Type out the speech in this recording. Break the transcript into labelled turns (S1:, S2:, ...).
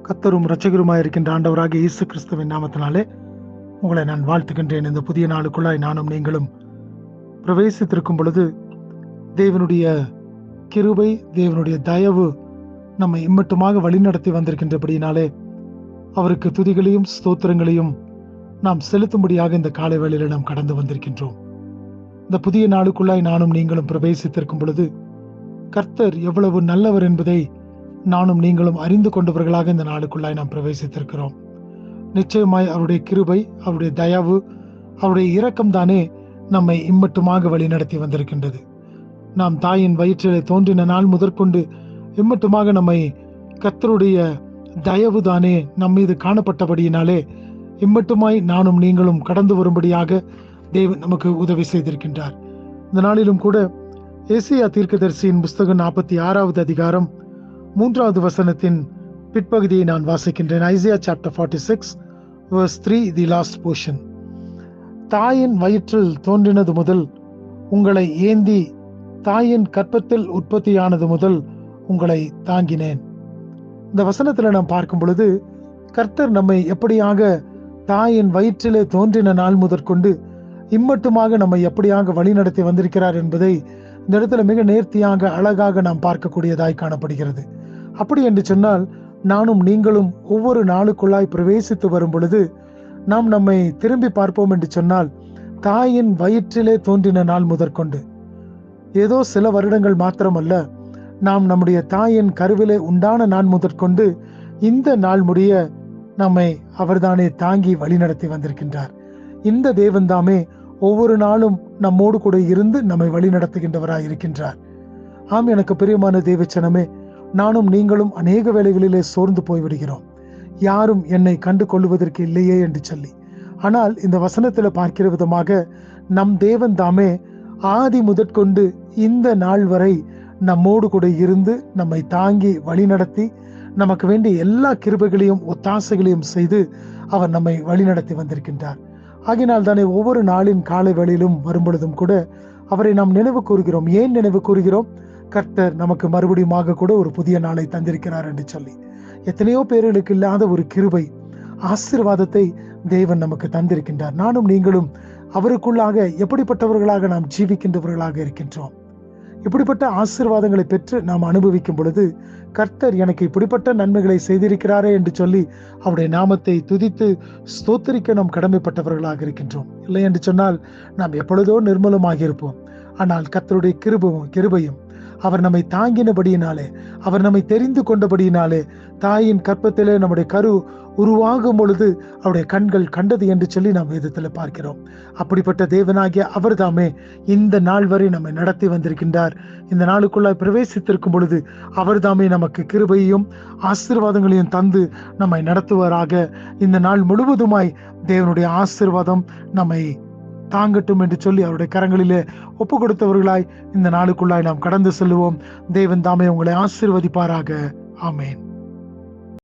S1: கர்த்தரும் இரட்சகருமாய் இருக்கின்ற ஆண்டவராகிய இயேசு கிறிஸ்துவின் நாமத்தினாலே உங்களை நான் வாழ்த்துகின்றேன். இந்த புதிய நாளுக்குள்ளாய் நானும் நீங்களும் பிரவேசித்திருக்கும் பொழுது தேவனுடைய கிருபை, தேவனுடைய தயவு நம்மை இம்மட்டுமாக வழிநடத்தி வந்திருக்கின்றபடியினாலே அவருக்கு துதிகளையும் ஸ்தோத்திரங்களையும் நாம் செலுத்தும்படியாக இந்த காலை வேளையில நாம் கடந்து வந்திருக்கின்றோம். இந்த புதிய நாளுக்குள்ளாய் நானும் நீங்களும் பிரவேசித்திருக்கும் பொழுது கர்த்தர் எவ்வளவு நல்லவர் என்பதை நானும் நீங்களும் அறிந்து கொண்டவர்களாக இந்த நாளுக்குள்ளாய் நாம் பிரவேசித்திருக்கிறோம். நிச்சயமாய் அவருடைய கிருபை, அவருடைய தயவு, அவருடைய இரக்கம் தானே நம்மை இம்மட்டுமாக வழிநடத்தி வந்திருக்கின்றது. நாம் தாயின் வயிற்றிலே தோன்றின நாள் முதற்கொண்டு இம்மட்டுமாக நம்மை கர்த்தருடைய தயவு தானே நம் மீது காணப்பட்டபடியினாலே இம்மட்டுமாய் நானும் நீங்களும் கடந்து வரும்படியாக தேவன் நமக்கு உதவி செய்திருக்கின்றார். இந்த நாளிலும் கூட ஏசாயா தீர்க்கதரிசியின் புஸ்தகம் 46வது அதிகாரம் 3வது வசனத்தின் பிற்பகுதியை நான் வாசிக்கின்றேன். Isaiah chapter 46 verse 3, the last portion. தாயின் வயிற்றில் தோன்றினது முதல் உங்களை ஏந்தி, தாயின் கற்பத்தில் உற்பத்தியானது முதல் உங்களை தாங்கினேன். இந்த வசனத்துல நாம் பார்க்கும் பொழுது கர்த்தர் நம்மை எப்படியாக தாயின் வயிற்றிலே தோன்றின நாள் முதற்கொண்டு இம்மட்டுமாக நம்மை எப்படியாக வழிநடத்தி வந்திருக்கிறார் என்பதை இந்த இடத்துல மிக நேர்த்தியாக அழகாக நாம் பார்க்கக்கூடியதாய் காணப்படுகிறது. அப்படி என்று சொன்னால் நானும் நீங்களும் ஒவ்வொரு நாளுக்குள்ளாய் பிரவேசித்து வரும் பொழுது நாம் நம்மை திரும்பி பார்ப்போம் என்று சொன்னால் தாயின் வயிற்றிலே தோன்றின நாள் முதற்கொண்டு ஏதோ சில வருடங்கள் மாத்திரமல்ல, நாம் நம்முடைய தாயின் கருவிலே உண்டான நாள் முதற்கொண்டு இந்த நாள் முடிய நம்மை அவர்தானே தாங்கி வழிநடத்தி வந்திருக்கின்றார். இந்த தேவன் தாமே ஒவ்வொரு நாளும் நம்மோடு கூட இருந்து நம்மை வழிநடத்துகின்றவராய் இருக்கின்றார். ஆம், எனக்கு பிரியமான தேவச்சனமே, நானும் நீங்களும் அநேக வேளைகளிலே சோர்ந்து போய்விடுகிறோம். யாரும் என்னை கண்டு கொள்வதற்கு இல்லையே என்று சொல்லி. ஆனால் இந்த வசனத்துல பார்க்கிற விதமாக நம் தேவன் தாமே ஆதி முதற்கொண்டு இந்த நாள் வரை நம்மோடு கூட இருந்து நம்மை தாங்கி வழிநடத்தி நமக்கு வேண்டிய எல்லா கிருபைகளையும் ஒத்தாசைகளையும் செய்து அவர் நம்மை வழிநடத்தி வந்திருக்கின்றார். ஆகினால் தானே ஒவ்வொரு நாளின் காலை வேளையிலும் வரும்பொழுதும் கூட அவரை நாம் நினைவு கூறுகிறோம். ஏன் நினைவு கூறுகிறோம்? கர்த்தர் நமக்கு மறுபடியும் கூட ஒரு புதிய நாளை தந்திருக்கிறார் என்று சொல்லி. எத்தனையோ பேர்களுக்கு இல்லாத ஒரு கிருபை, ஆசீர்வாதத்தை தேவன் நமக்கு தந்திருக்கின்றார். நானும் நீங்களும் அவருக்குள்ளாக எப்படிப்பட்டவர்களாக நாம் ஜீவிக்கின்றவர்களாக இருக்கின்றோம். இப்படிப்பட்ட ஆசீர்வாதங்களை பெற்று நாம் அனுபவிக்கும் பொழுது கர்த்தர் எனக்கு இப்படிப்பட்ட நன்மைகளை செய்திருக்கிறாரே என்று சொல்லி அவருடைய நாமத்தை துதித்து ஸ்தோத்திரிக்க நாம் கடமைப்பட்டவர்களாக இருக்கின்றோம். இல்லை என்று சொன்னால் நாம் எப்பொழுதோ நிர்மலமாக இருப்போம். ஆனால் கர்த்தருடைய கிருபையும் அவர் நம்மை தாங்கினபடியினாலே, அவர் நம்மை தெரிந்து கொண்டபடியினாலே, தாயின் கற்பத்திலே நம்முடைய கரு உருவாகும் பொழுது அவருடைய கண்கள் கண்டது என்று சொல்லி நாம் வேதத்துல பார்க்கிறோம். அப்படிப்பட்ட தேவனாகிய அவர் தாமே இந்த நாள் வரை நம்மை நடத்தி வந்திருக்கின்றார். இந்த நாளுக்குள்ளாய் பிரவேசித்திருக்கும் பொழுது அவர் தாமே நமக்கு கிருபையையும் ஆசீர்வாதங்களையும் தந்து நம்மை நடத்துவாராக. இந்த நாள் முழுவதுமாய் தேவனுடைய ஆசீர்வாதம் நம்மை தாங்கட்டும் என்று சொல்லி அவருடைய கரங்களிலே ஒப்பு கொடுத்தவர்களாய் இந்த நாளுக்குள்ளாய் நாம் கடந்து செல்லுவோம். தேவன் தாமே உங்களை ஆசீர்வதிப்பாராக. ஆமேன்.